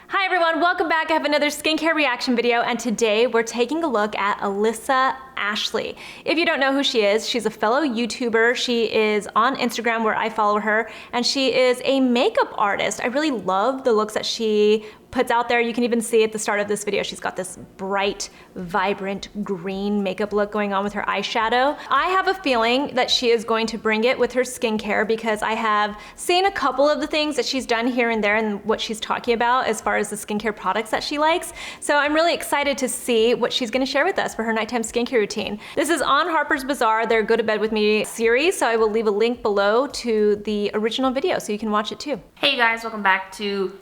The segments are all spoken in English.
Hi everyone, welcome back. I have another skincare reaction video, and today we're taking a look at Alyssa Ashley. If you don't know who she is, she's a fellow YouTuber. She is on Instagram where I follow her, and she is a makeup artist. I really love the looks that she puts out there. You can even see at the start of this video, she's got this bright, vibrant green makeup look going on with her eyeshadow. I have a feeling that she is going to bring it with her skincare because I have seen a couple of the things that she's done here and there and what she's talking about as far as the skincare products that she likes. So I'm really excited to see what she's gonna share with us for her nighttime skincare routine. This is on Harper's Bazaar, their Go to Bed With Me series, so I will leave a link below to the original video so you can watch it too. Hey guys, welcome back to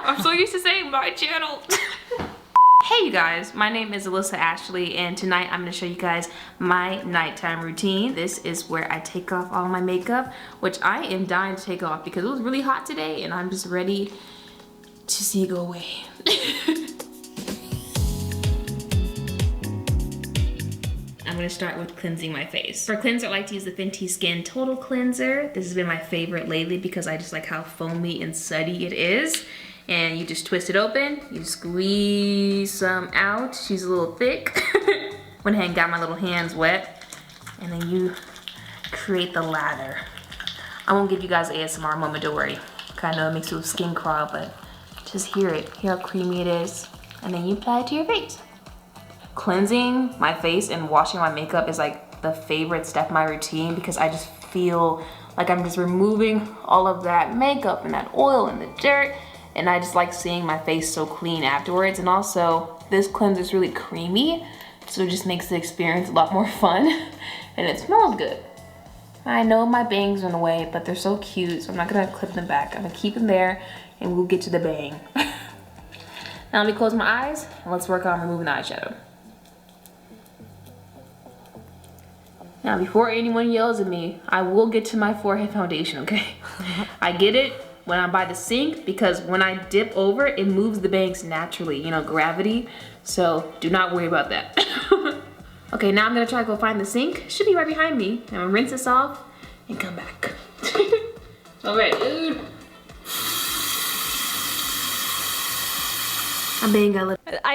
I'm so used to saying my channel. Hey you guys, my name is Alyssa Ashley, and tonight I'm going to show you guys my nighttime routine. This is where I take off all my makeup, which I am dying to take off because it was really hot today and I'm just ready to see it go away. I'm going to start with cleansing my face. For cleanser, I like to use the Fenty Skin Total Cleanser. This has been my favorite lately because I just like how foamy and sudsy it is. And you just twist it open, you squeeze some out. She's a little thick. Went ahead and got my little hands wet. And then you create the lather. I won't give you guys an ASMR moment, don't worry. I know it makes your skin crawl, but just hear it. Hear how creamy it is. And then you apply it to your face. Cleansing my face and washing my makeup is like the favorite step in my routine because I just feel like I'm just removing all of that makeup and that oil and the dirt. And I just like seeing my face so clean afterwards. And also, this cleanser is really creamy, so it just makes the experience a lot more fun. And it smells good. I know my bangs are in the way, but they're so cute, so I'm not gonna clip them back. I'm gonna keep them there, and we'll get to the bang. Now let me close my eyes, and let's work on removing the eyeshadow. Now, before anyone yells at me, I will get to my forehead foundation, okay? I get it when I'm by the sink because when I dip over, it moves the bangs naturally, you know, gravity. So do not worry about that. Okay, now I'm gonna try to go find the sink. It should be right behind me. I'm gonna rinse this off and come back. All right, dude. I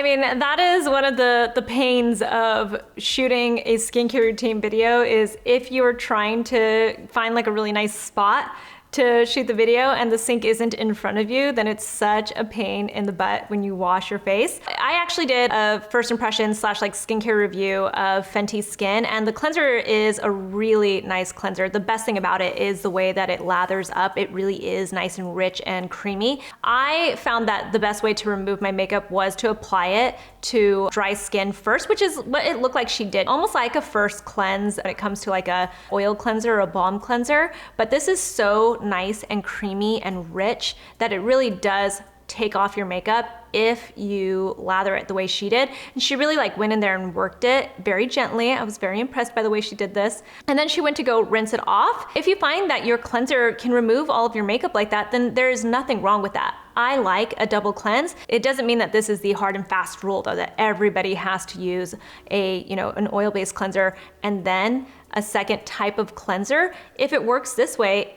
mean, that is one of the pains of shooting a skincare routine video is if you're trying to find like a really nice spot to shoot the video and the sink isn't in front of you, then it's such a pain in the butt when you wash your face. I actually did a first impression / like skincare review of Fenty Skin, and the cleanser is a really nice cleanser. The best thing about it is the way that it lathers up. It really is nice and rich and creamy. I found that the best way to remove my makeup was to apply it to dry skin first, which is what it looked like she did. Almost like a first cleanse when it comes to like a oil cleanser or a balm cleanser. But this is so nice and creamy and rich that it really does take off your makeup if you lather it the way she did. And she really like went in there and worked it very gently. I was very impressed by the way she did this. And then she went to go rinse it off. If you find that your cleanser can remove all of your makeup like that, then there is nothing wrong with that. I like a double cleanse. It doesn't mean that this is the hard and fast rule though, that everybody has to use an oil-based cleanser and then a second type of cleanser. If it works this way,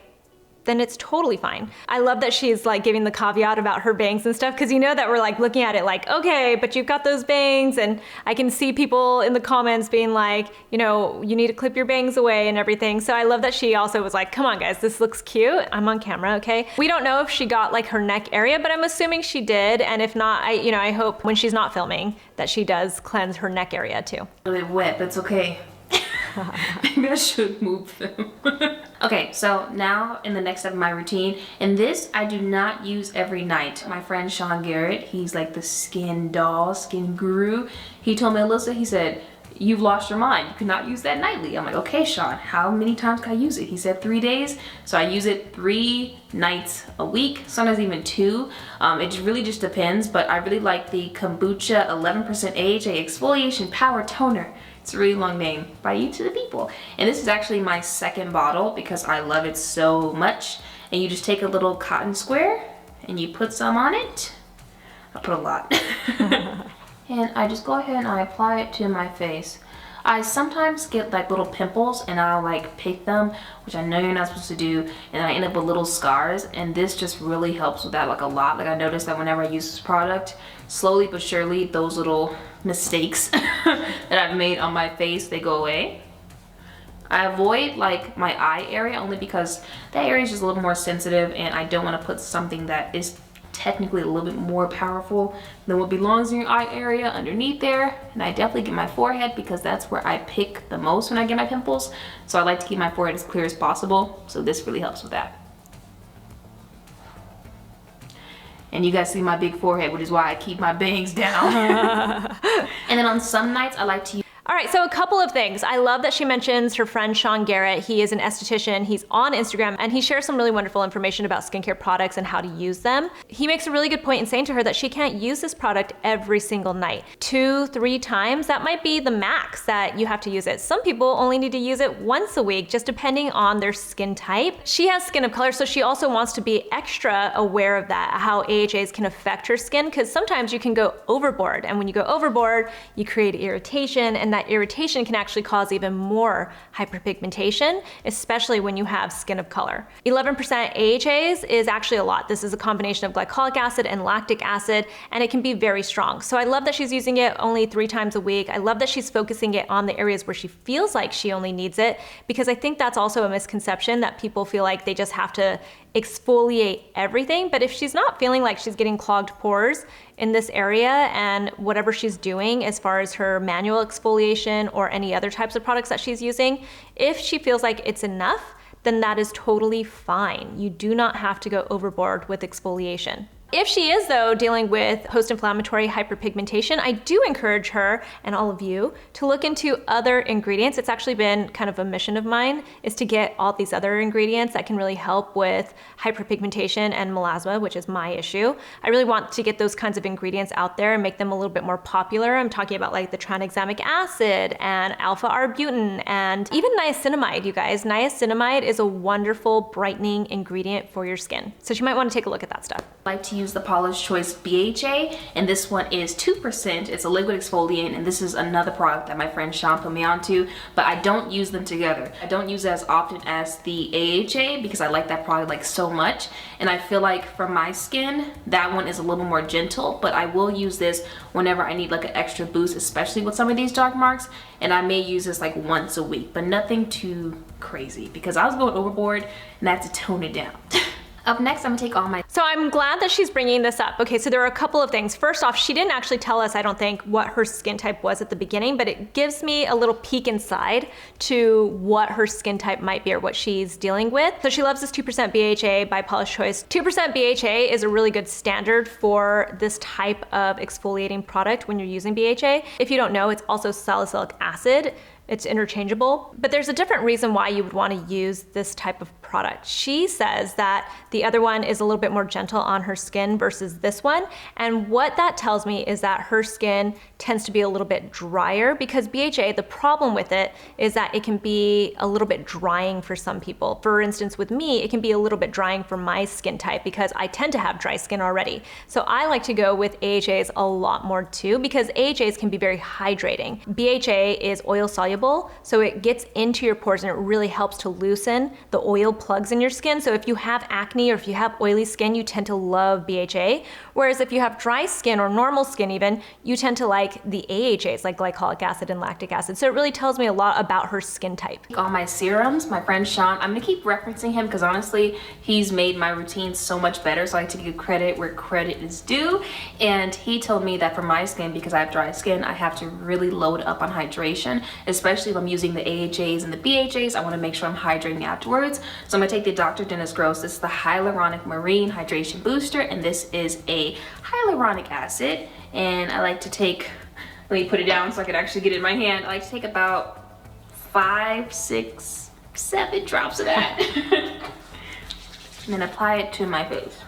then it's totally fine. I love that she's like giving the caveat about her bangs and stuff, because you know that we're like looking at it like, okay, but you've got those bangs, and I can see people in the comments being like, you know, you need to clip your bangs away and everything. So I love that she also was like, come on guys, this looks cute. I'm on camera, okay? We don't know if she got like her neck area, but I'm assuming she did. And if not, I hope when she's not filming that she does cleanse her neck area too. A little bit wet, but it's okay. Maybe I should move them. Okay, so now in the next step of my routine, and this I do not use every night. My friend Sean Garrette, he's like the skin doll, skin guru. He told me, Alyssa, he said, you've lost your mind. You cannot use that nightly. I'm like, okay, Sean, how many times can I use it? He said 3 days. So I use it 3 nights a week, sometimes even 2. It really just depends, but I really like the Kombucha 11% AHA Exfoliation Power Toner. It's a really long name by you to the people. And this is actually my second bottle because I love it so much. And you just take a little cotton square and you put some on it. I put a lot. And I just go ahead and I apply it to my face. I sometimes get like little pimples and I'll like pick them, which I know you're not supposed to do, and I end up with little scars, and this just really helps with that like a lot. Like I noticed that whenever I use this product, slowly but surely those little mistakes that I've made on my face, they go away. I avoid like my eye area only because that area is just a little more sensitive, and I don't want to put something that is technically a little bit more powerful than what belongs in your eye area underneath there. And I definitely get my forehead because that's where I pick the most when I get my pimples. So I like to keep my forehead as clear as possible. So this really helps with that. And you guys see my big forehead, which is why I keep my bangs down. And then on some nights I like to use. All right, so a couple of things. I love that she mentions her friend Sean Garrette. He is an esthetician, he's on Instagram, and he shares some really wonderful information about skincare products and how to use them. He makes a really good point in saying to her that she can't use this product every single night. 2-3 times, that might be the max that you have to use it. Some people only need to use it once a week, just depending on their skin type. She has skin of color, so she also wants to be extra aware of that, how AHAs can affect her skin, because sometimes you can go overboard, and when you go overboard, you create irritation, and that irritation can actually cause even more hyperpigmentation, especially when you have skin of color. 11% AHAs is actually a lot. This is a combination of glycolic acid and lactic acid, and it can be very strong. So I love that she's using it only 3 times a week. I love that she's focusing it on the areas where she feels like she only needs it, because I think that's also a misconception that people feel like they just have to exfoliate everything. But if she's not feeling like she's getting clogged pores in this area, and whatever she's doing as far as her manual exfoliation or any other types of products that she's using, if she feels like it's enough, then that is totally fine. You do not have to go overboard with exfoliation. If she is, though, dealing with post-inflammatory hyperpigmentation, I do encourage her and all of you to look into other ingredients. It's actually been kind of a mission of mine, is to get all these other ingredients that can really help with hyperpigmentation and melasma, which is my issue. I really want to get those kinds of ingredients out there and make them a little bit more popular. I'm talking about like the tranexamic acid and alpha-arbutin and even niacinamide, you guys. Niacinamide is a wonderful brightening ingredient for your skin. So you might want to take a look at that stuff. I like to use the Paula's Choice BHA, and this one is 2%. It's a liquid exfoliant, and this is another product that my friend Sean put me onto, but I don't use them together. I don't use it as often as the AHA because I like that product like so much, and I feel like for my skin that one is a little more gentle, but I will use this whenever I need like an extra boost, especially with some of these dark marks, and I may use this like once a week, but nothing too crazy because I was going overboard and I had to tone it down. Up next, I'm gonna take all my... So I'm glad that she's bringing this up. Okay, so there are a couple of things. First off, she didn't actually tell us, I don't think, what her skin type was at the beginning, but it gives me a little peek inside to what her skin type might be or what she's dealing with. So she loves this 2% BHA by Paula's Choice. 2% BHA is a really good standard for this type of exfoliating product when you're using BHA. If you don't know, it's also salicylic acid. It's interchangeable, but there's a different reason why you would want to use this type of product. She says that the other one is a little bit more gentle on her skin versus this one, and what that tells me is that her skin tends to be a little bit drier because BHA, the problem with it is that it can be a little bit drying for some people. For instance, with me, it can be a little bit drying for my skin type because I tend to have dry skin already. So I like to go with AHAs a lot more too because AHAs can be very hydrating. BHA is oil soluble, so it gets into your pores and it really helps to loosen the oil plugs in your skin. So if you have acne or if you have oily skin, you tend to love BHA. Whereas if you have dry skin or normal skin even, you tend to like the AHAs, like glycolic acid and lactic acid. So it really tells me a lot about her skin type. All my serums, my friend Sean, I'm gonna keep referencing him because honestly, he's made my routine so much better. So I like to give credit where credit is due. And he told me that for my skin, because I have dry skin, I have to really load up on hydration, especially if I'm using the AHAs and the BHAs. I want to make sure I'm hydrating afterwards. So I'm gonna take the Dr. Dennis Gross. This is the Hyaluronic Marine Hydration Booster, and this is a hyaluronic acid. And I like to take, let me put it down so I can actually get it in my hand. I like to take about 5, 6, 7 drops of that and then apply it to my face.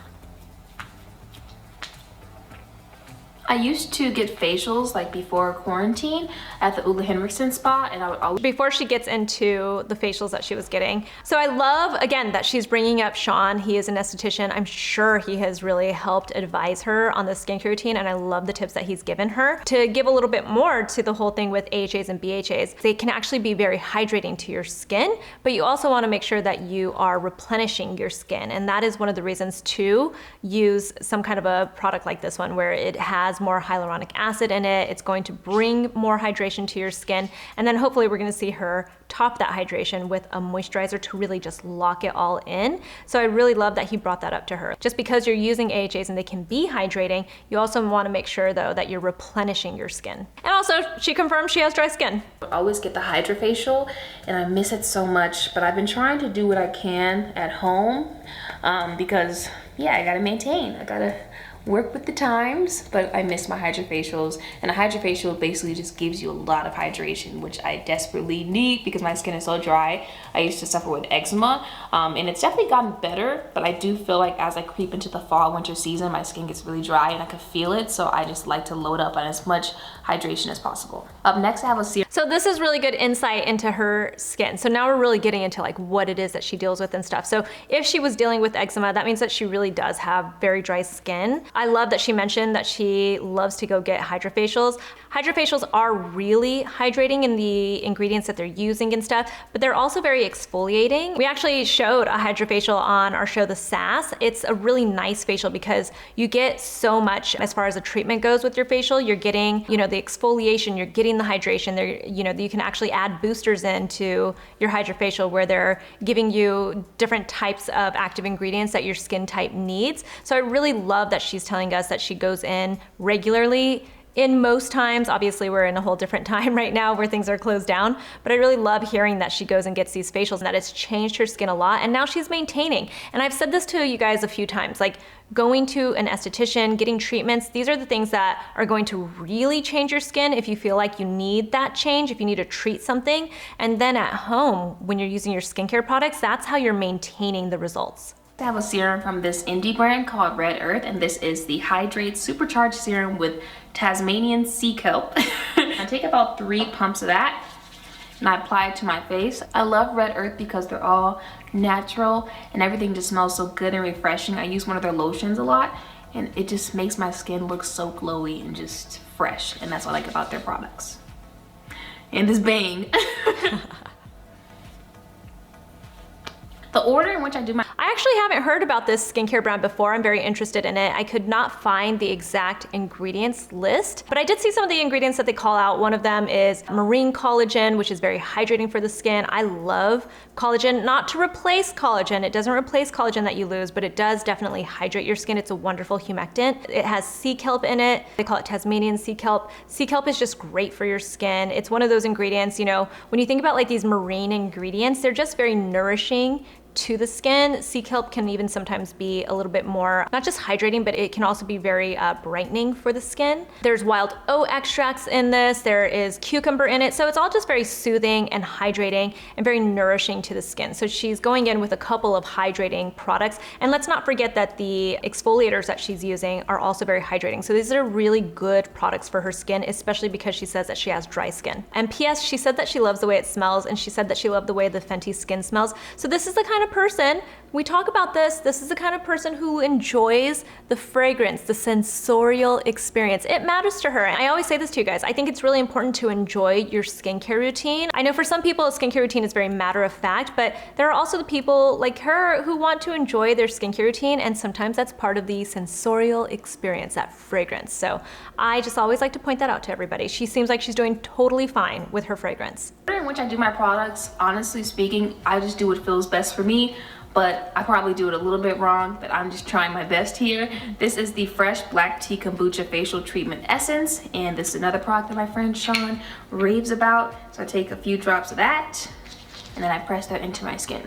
I used to get facials like before quarantine at the Ole Henriksen spa, and I would always... Before she gets into the facials that she was getting. So I love, again, that she's bringing up Sean. He is an esthetician. I'm sure he has really helped advise her on the skincare routine, and I love the tips that he's given her. To give a little bit more to the whole thing with AHAs and BHAs, they can actually be very hydrating to your skin, but you also want to make sure that you are replenishing your skin, and that is one of the reasons to use some kind of a product like this one, where it has more hyaluronic acid in it. It's going to bring more hydration to your skin, and then hopefully we're going to see her top that hydration with a moisturizer to really just lock it all in. So I really love that he brought that up to her. Just because you're using AHAs and they can be hydrating, you also want to make sure though that you're replenishing your skin. And also, she confirmed she has dry skin. I always get the Hydra facial, and I miss it so much, but I've been trying to do what I can at home because yeah, I gotta maintain, I gotta work with the times, but I miss my hydrofacials, and a hydrofacial basically just gives you a lot of hydration, which I desperately need because my skin is so dry. I used to suffer with eczema, and it's definitely gotten better, but I do feel like as I creep into the fall winter season, my skin gets really dry and I can feel it, so I just like to load up on as much hydration as possible. Up next I have a serum. So this is really good insight into her skin. So now we're really getting into like what it is that she deals with and stuff. So if she was dealing with eczema, that means that she really does have very dry skin. I love that she mentioned that she loves to go get hydrofacials. Hydrofacials are really hydrating in the ingredients that they're using and stuff, but they're also very exfoliating. We actually showed a hydrofacial on our show, The Sass. It's a really nice facial because you get so much as far as the treatment goes with your facial. You're getting, you know, the exfoliation, you're getting the hydration. There, you know, you can actually add boosters into your hydrofacial where they're giving you different types of active ingredients that your skin type needs. So I really love that she's telling us that she goes in regularly. In most times, obviously we're in a whole different time right now where things are closed down, but I really love hearing that she goes and gets these facials and that it's changed her skin a lot, and now she's maintaining. And I've said this to you guys a few times, like going to an esthetician, getting treatments, these are the things that are going to really change your skin if you feel like you need that change, if you need to treat something. And then at home, when you're using your skincare products, that's how you're maintaining the results. I have a serum from this indie brand called Red Earth, and this is the Hydrate Supercharge Serum with Tasmanian sea kelp. I take about 3 pumps of that and I apply it to my face. I love Red Earth because they're all natural and everything just smells so good and refreshing. I use one of their lotions a lot and it just makes my skin look so glowy and just fresh, and that's what I like about their products. And this bang. The order in which I do my... I actually haven't heard about this skincare brand before. I'm very interested in it. I could not find the exact ingredients list, but I did see some of the ingredients that they call out. One of them is marine collagen, which is very hydrating for the skin. I love collagen, not to replace collagen. It doesn't replace collagen that you lose, but it does definitely hydrate your skin. It's a wonderful humectant. It has sea kelp in it. They call it Tasmanian sea kelp. Sea kelp is just great for your skin. It's one of those ingredients, you know, when you think about like these marine ingredients, they're just very nourishing to the skin. Sea kelp can even sometimes be a little bit more, not just hydrating, but it can also be very brightening for the skin. There's wild oat extracts in this, there is cucumber in it, so it's all just very soothing and hydrating and very nourishing to the skin. So she's going in with a couple of hydrating products, and let's not forget that the exfoliators that she's using are also very hydrating. So these are really good products for her skin, especially because she says that she has dry skin. And P.S., she said that she loves the way it smells, and she said that she loved the way the Fenty skin smells. So this is the kind of person, we talk about this is the kind of person who enjoys the fragrance, the sensorial experience. It matters to her. And I always say this to you guys, I think it's really important to enjoy your skincare routine. I know for some people a skincare routine is very matter of fact, but there are also the people like her who want to enjoy their skincare routine, and sometimes that's part of the sensorial experience, that fragrance. So I just always like to point that out to everybody. She seems like she's doing totally fine with her fragrance. In which I do my products, honestly speaking, I just do what feels best for me, but I probably do it a little bit wrong, but I'm just trying my best here. This is the Fresh Black Tea Kombucha Facial Treatment Essence, and this is another product that my friend Sean raves about. So I take a few drops of that, and then I press that into my skin.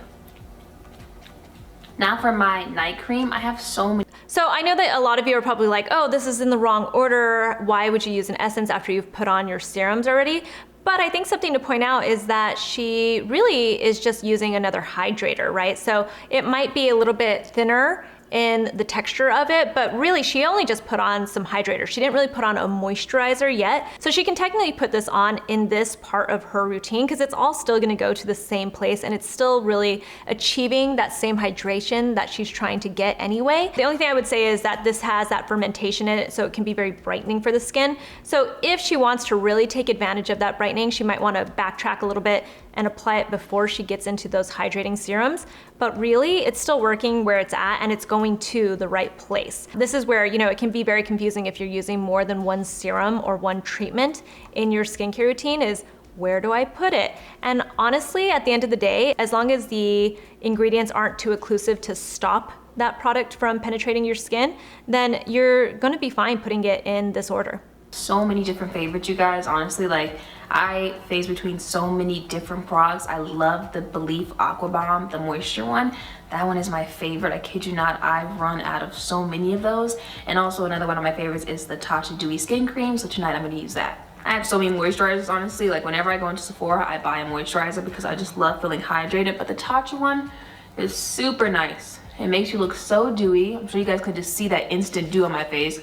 Now for my night cream, I have so many. So I know that a lot of you are probably like, oh, this is in the wrong order. Why would you use an essence after you've put on your serums already? But I think something to point out is that she really is just using another hydrator, right? So it might be a little bit thinner in the texture of it, but really she only just put on some hydrator. She didn't really put on a moisturizer yet. So she can technically put this on in this part of her routine because it's all still gonna go to the same place and it's still really achieving that same hydration that she's trying to get anyway. The only thing I would say is that this has that fermentation in it, so it can be very brightening for the skin. So if she wants to really take advantage of that brightening, she might wanna backtrack a little bit and apply it before she gets into those hydrating serums. But really, it's still working where it's at and it's going to the right place. This is where, you know, it can be very confusing if you're using more than one serum or one treatment in your skincare routine is, where do I put it? And honestly, at the end of the day, as long as the ingredients aren't too occlusive to stop that product from penetrating your skin, then you're gonna be fine putting it in this order. So many different favorites, you guys. Honestly, like, I phase between so many different products. I love the Belief Aqua Bomb, the moisture one. That one is my favorite. I kid you not, I've run out of so many of those. And also another one of my favorites is the Tatcha Dewy Skin Cream. So tonight I'm gonna use that. I have so many moisturizers, honestly. Like, whenever I go into Sephora, I buy a moisturizer because I just love feeling hydrated. But the Tatcha one is super nice. It makes you look so dewy. I'm sure you guys could just see that instant dew on my face.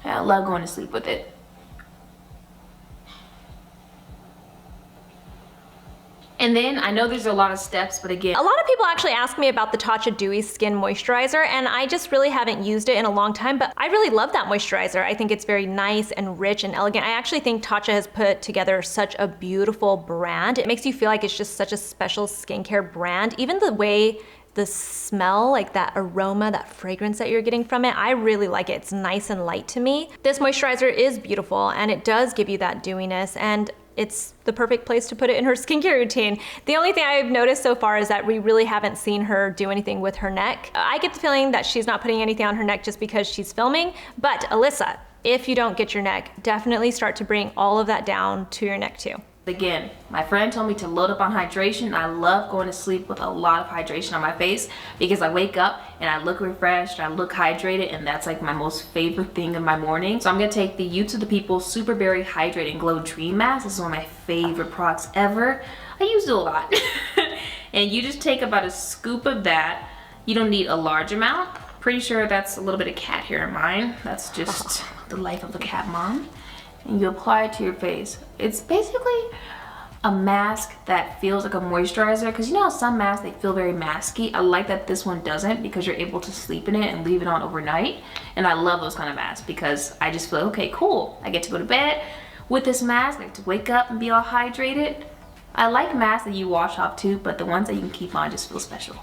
I love going to sleep with it. And then I know there's a lot of steps, but again, a lot of people actually ask me about the Tatcha Dewy Skin Moisturizer, and I just really haven't used it in a long time, but I really love that moisturizer. I think it's very nice and rich and elegant. I actually think Tatcha has put together such a beautiful brand. It makes you feel like it's just such a special skincare brand. Even the way the smell, like that aroma, that fragrance that you're getting from it, I really like it. It's nice and light to me. This moisturizer is beautiful and it does give you that dewiness, and it's the perfect place to put it in her skincare routine. The only thing I've noticed so far is that we really haven't seen her do anything with her neck. I get the feeling that she's not putting anything on her neck just because she's filming, but Alyssa, if you don't get your neck, definitely start to bring all of that down to your neck too. Again, my friend told me to load up on hydration. I love going to sleep with a lot of hydration on my face because I wake up and I look refreshed, I look hydrated, and that's like my most favorite thing in my morning. So I'm gonna take the Youth to the People Superberry Hydrate and Glow Dream Mask. This is one of my favorite products ever. I use it a lot. And you just take about a scoop of that. You don't need a large amount. Pretty sure that's a little bit of cat hair in mine. That's just the life of a cat mom. And you apply it to your face. It's basically a mask that feels like a moisturizer, because you know how some masks, they feel very masky. I like that this one doesn't, because you're able to sleep in it and leave it on overnight. And I love those kind of masks because I just feel, okay, cool. I get to go to bed with this mask. I get to wake up and be all hydrated. I like masks that you wash off too, but the ones that you can keep on just feel special.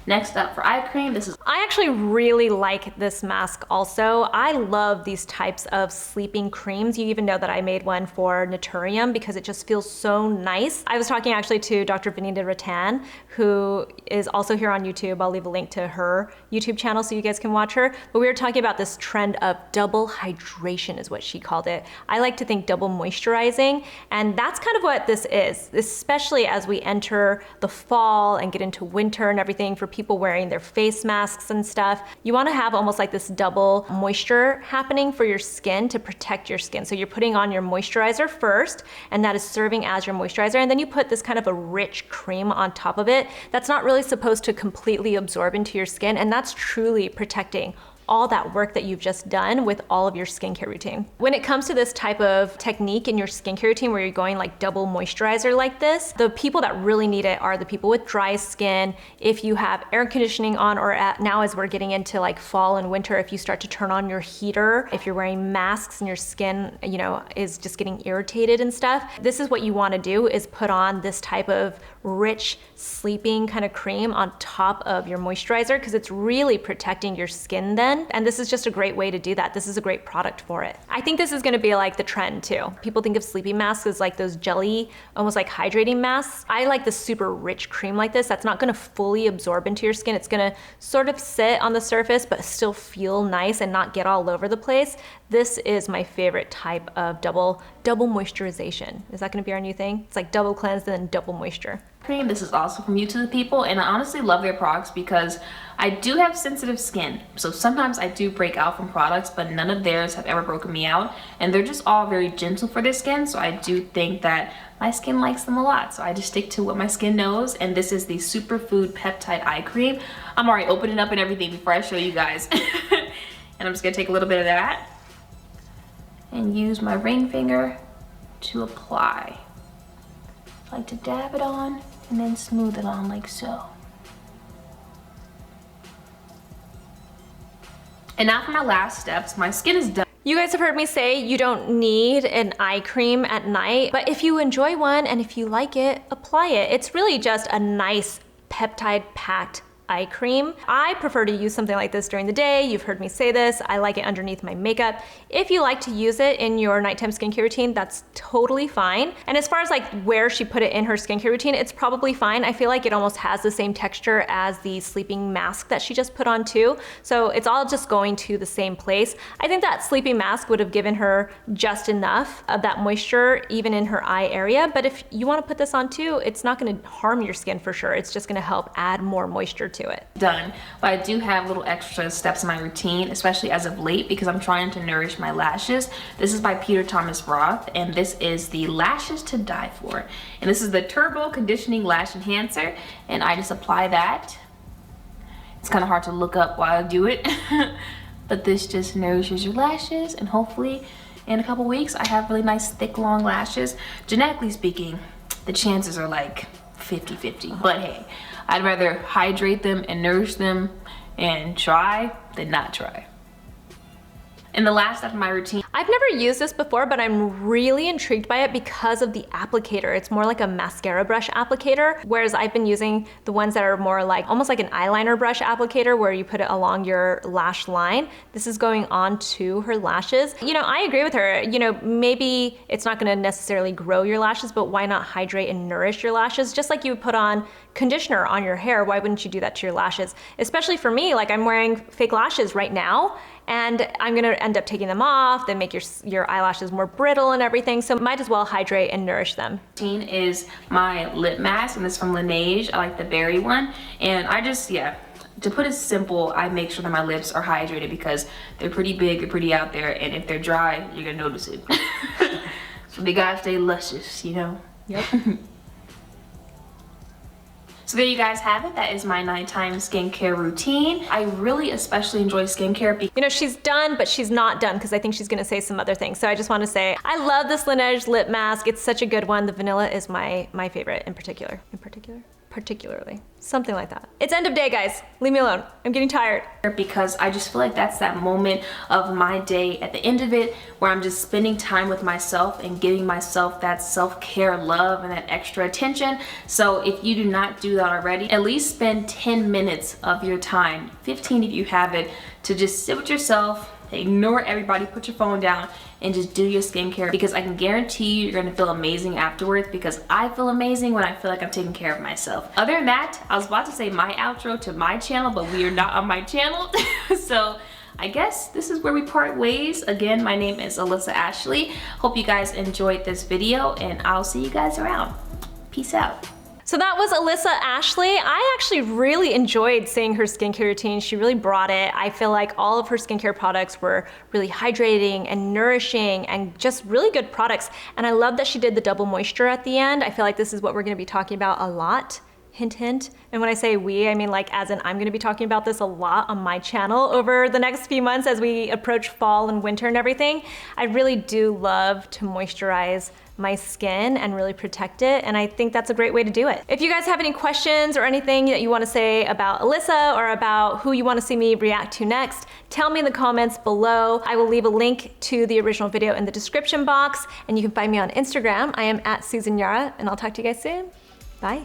Next up for eye cream, this is... I actually really like this mask also. I love these types of sleeping creams. You even know that I made one for Naturium because it just feels so nice. I was talking actually to Dr. Vanita Rattan, who is also here on YouTube. I'll leave a link to her YouTube channel so you guys can watch her. But we were talking about this trend of double hydration is what she called it. I like to think double moisturizing, and that's kind of what this is, especially as we enter the fall and get into winter and everything. For people wearing their face masks and stuff, you want to have almost like this double moisture happening for your skin to protect your skin. So you're putting on your moisturizer first, and that is serving as your moisturizer, and then you put this kind of a rich cream on top of it that's not really supposed to completely absorb into your skin, and that's truly protecting all that work that you've just done with all of your skincare routine. When it comes to this type of technique in your skincare routine where you're going like double moisturizer like this, the people that really need it are the people with dry skin. If you have air conditioning on, or now as we're getting into like fall and winter, if you start to turn on your heater, if you're wearing masks and your skin, you know, is just getting irritated and stuff, this is what you want to do, is put on this type of rich sleeping kind of cream on top of your moisturizer, because it's really protecting your skin then. And this is just a great way to do that. This is a great product for it. I think this is gonna be like the trend too. People think of sleeping masks as like those jelly, almost like hydrating masks. I like the super rich cream like this that's not gonna fully absorb into your skin. It's gonna sort of sit on the surface but still feel nice and not get all over the place. This is my favorite type of double moisturization. Is that gonna be our new thing? It's like double cleanse and then double moisture. Cream. This is also from Youth to the People, and I honestly love their products because I do have sensitive skin, so sometimes I do break out from products, but none of theirs have ever broken me out, and they're just all very gentle for their skin. So I do think that my skin likes them a lot. So I just stick to what my skin knows. And this is the Superfood Peptide Eye Cream. I'm already opening up and everything before I show you guys. And I'm just gonna take a little bit of that and use my ring finger to apply. I like to dab it on and then smooth it on like so. And now for my last steps. My skin is done. You guys have heard me say you don't need an eye cream at night, but if you enjoy one and if you like it, apply it. It's really just a nice peptide-packed eye cream. I prefer to use something like this during the day. You've heard me say this. I like it underneath my makeup. If you like to use it in your nighttime skincare routine, that's totally fine. And as far as like where she put it in her skincare routine, it's probably fine. I feel like it almost has the same texture as the sleeping mask that she just put on too. So it's all just going to the same place. I think that sleeping mask would have given her just enough of that moisture even in her eye area. But if you want to put this on too, it's not going to harm your skin for sure. It's just going to help add more moisture to it. Done. But I do have little extra steps in my routine, especially as of late, because I'm trying to nourish my lashes. This is by Peter Thomas Roth, and this is the Lashes to Die For. And this is the Turbo Conditioning Lash Enhancer, and I just apply that. It's kind of hard to look up while I do it, but this just nourishes your lashes, and hopefully in a couple weeks I have really nice thick long lashes. Genetically speaking, the chances are like 50-50, but hey, I'd rather hydrate them and nourish them and try than not try. And the last step of my routine. I've never used this before, but I'm really intrigued by it because of the applicator. It's more like a mascara brush applicator, whereas I've been using the ones that are more like, almost like an eyeliner brush applicator where you put it along your lash line. This is going on to her lashes. You know, I agree with her. You know, maybe it's not gonna necessarily grow your lashes, but why not hydrate and nourish your lashes? Just like you would put on conditioner on your hair, why wouldn't you do that to your lashes? Especially for me, like I'm wearing fake lashes right now, and I'm gonna end up taking them off, then make your eyelashes more brittle and everything, so might as well hydrate and nourish them. Routine is my lip mask, and this is from LANEIGE. I like the berry one, and I just, yeah, to put it simple, I make sure that my lips are hydrated because they're pretty big, they're pretty out there, and if they're dry, you're gonna notice it. So they gotta stay luscious, you know? Yep. So there you guys have it. That is my nighttime skincare routine. I really especially enjoy skincare because, you know, she's done, but she's not done because I think she's gonna say some other things. So I just wanna say, I love this LANEIGE lip mask. It's such a good one. The vanilla is my favorite particularly. Something like that. It's end of day, guys. Leave me alone. I'm getting tired. because I just feel like that's that moment of my day at the end of it where I'm just spending time with myself and giving myself that self-care love and that extra attention. So if you do not do that already, at least spend 10 minutes of your time, 15 if you have it, to just sit with yourself, ignore everybody, put your phone down, and just do your skincare, because I can guarantee you you're gonna feel amazing afterwards, because I feel amazing when I feel like I'm taking care of myself. Other than that, I was about to say my outro to my channel, but we are not on my channel. So I guess this is where we part ways. Again, my name is Alyssa Ashley. Hope you guys enjoyed this video, and I'll see you guys around. Peace out. So that was Alyssa Ashley. I actually really enjoyed seeing her skincare routine. She really brought it. I feel like all of her skincare products were really hydrating and nourishing and just really good products. And I love that she did the double moisture at the end. I feel like this is what we're gonna be talking about a lot. Hint, hint. And when I say we, I mean like as in I'm gonna be talking about this a lot on my channel over the next few months as we approach fall and winter and everything. I really do love to moisturize my skin and really protect it, and I think that's a great way to do it. If you guys have any questions or anything that you want to say about Alyssa or about who you want to see me react to next, tell me in the comments below. I will leave a link to the original video in the description box, and you can find me on Instagram. I am at Susan Yara, and I'll talk to you guys soon. Bye.